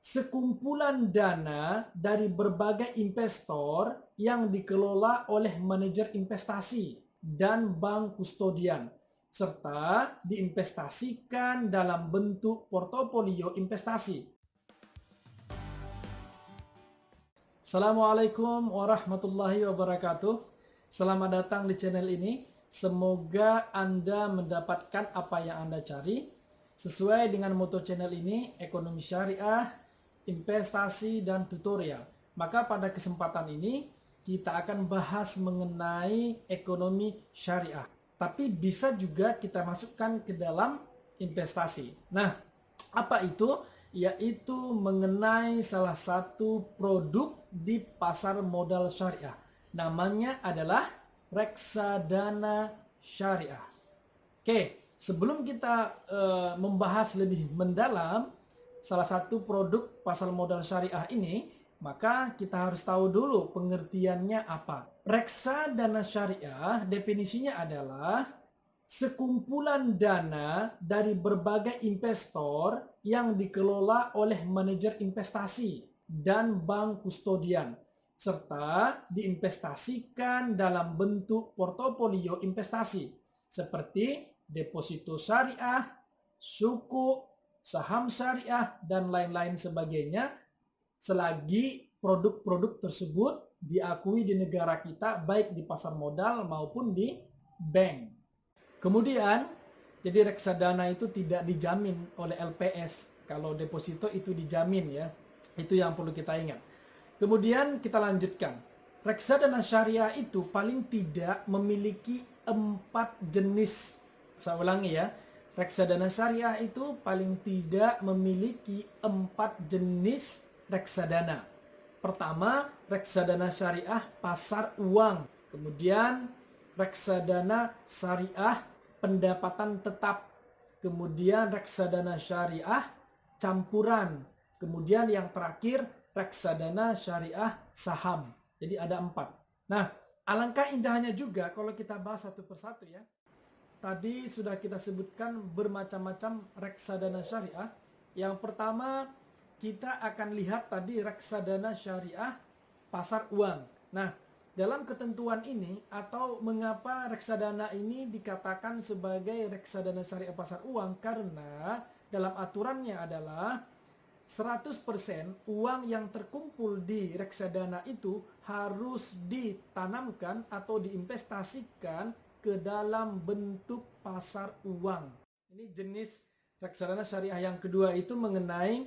sekumpulan dana dari berbagai investor yang dikelola oleh manajer investasi dan bank kustodian, serta diinvestasikan dalam bentuk portofolio investasi. Assalamualaikum warahmatullahi wabarakatuh. Selamat datang di channel ini. Semoga Anda mendapatkan apa yang Anda cari. Sesuai dengan moto channel ini, ekonomi syariah, investasi, dan tutorial. Maka pada kesempatan ini, kita akan bahas mengenai ekonomi syariah. Tapi bisa juga kita masukkan ke dalam investasi. Nah, apa itu? Yaitu mengenai salah satu produk di pasar modal syariah. Namanya adalah reksadana syariah. Oke, sebelum kita membahas lebih mendalam salah satu produk pasar modal syariah ini, maka kita harus tahu dulu pengertiannya apa. Reksadana syariah definisinya adalah sekumpulan dana dari berbagai investor yang dikelola oleh manajer investasi dan bank kustodian, serta diinvestasikan dalam bentuk portofolio investasi seperti deposito syariah, suku, saham syariah, dan lain-lain sebagainya, selagi produk-produk tersebut diakui di negara kita baik di pasar modal maupun di bank. Kemudian, jadi reksadana itu tidak dijamin oleh LPS. Kalau deposito itu dijamin ya. Itu yang perlu kita ingat. Kemudian kita lanjutkan. Reksadana syariah itu paling tidak memiliki 4 jenis. Saya ulangi ya. Reksadana syariah itu paling tidak memiliki 4 jenis reksadana. Pertama, reksadana syariah pasar uang. Kemudian, reksadana syariah pendapatan tetap. Kemudian reksadana syariah campuran. Kemudian yang terakhir reksadana syariah saham. Jadi ada 4. Nah, alangkah indahnya juga kalau kita bahas satu persatu ya. Tadi sudah kita sebutkan bermacam-macam reksadana syariah. Yang pertama kita akan lihat tadi reksadana syariah pasar uang. Nah, dalam ketentuan ini atau mengapa reksadana ini dikatakan sebagai reksadana syariah pasar uang, karena dalam aturannya adalah 100% uang yang terkumpul di reksadana itu harus ditanamkan atau diinvestasikan ke dalam bentuk pasar uang. Ini jenis reksadana syariah yang kedua itu mengenai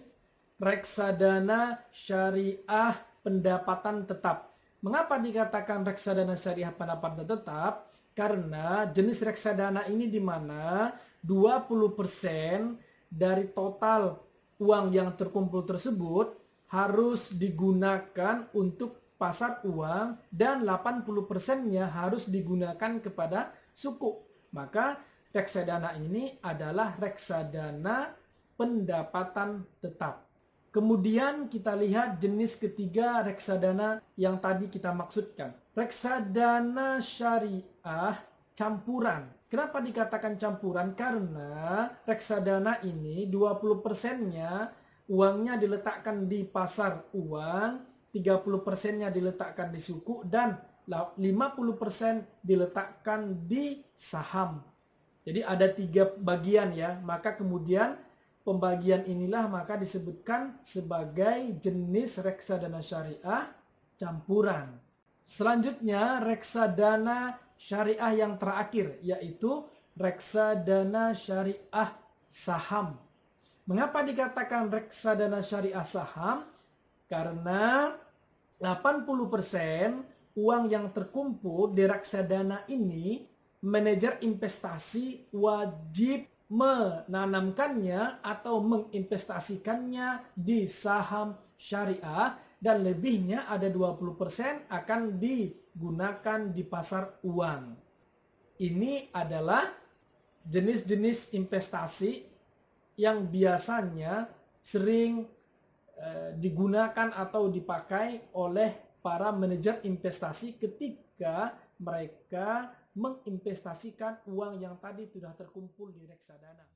reksadana syariah pendapatan tetap. Mengapa dikatakan reksadana syariah pendapatan tetap? Karena jenis reksadana ini di mana 20% dari total uang yang terkumpul tersebut harus digunakan untuk pasar uang dan 80%-nya harus digunakan kepada suku. Maka reksadana ini adalah reksadana pendapatan tetap. Kemudian kita lihat jenis ketiga reksadana yang tadi kita maksudkan. Reksadana syariah campuran. Kenapa dikatakan campuran? Karena reksadana ini 20%-nya uangnya diletakkan di pasar uang, 30%-nya diletakkan di suku, dan 50% diletakkan di saham. Jadi ada 3 bagian ya. Maka kemudian pembagian inilah maka disebutkan sebagai jenis reksadana syariah campuran. Selanjutnya reksadana syariah yang terakhir yaitu reksadana syariah saham. Mengapa dikatakan reksadana syariah saham? Karena 80% uang yang terkumpul di reksadana ini manajer investasi wajib menanamkannya atau menginvestasikannya di saham syariah, dan lebihnya ada 20% akan digunakan di pasar uang. Ini adalah jenis-jenis investasi yang biasanya sering digunakan atau dipakai oleh para manajer investasi ketika mereka menginvestasikan uang yang tadi sudah terkumpul di reksadana.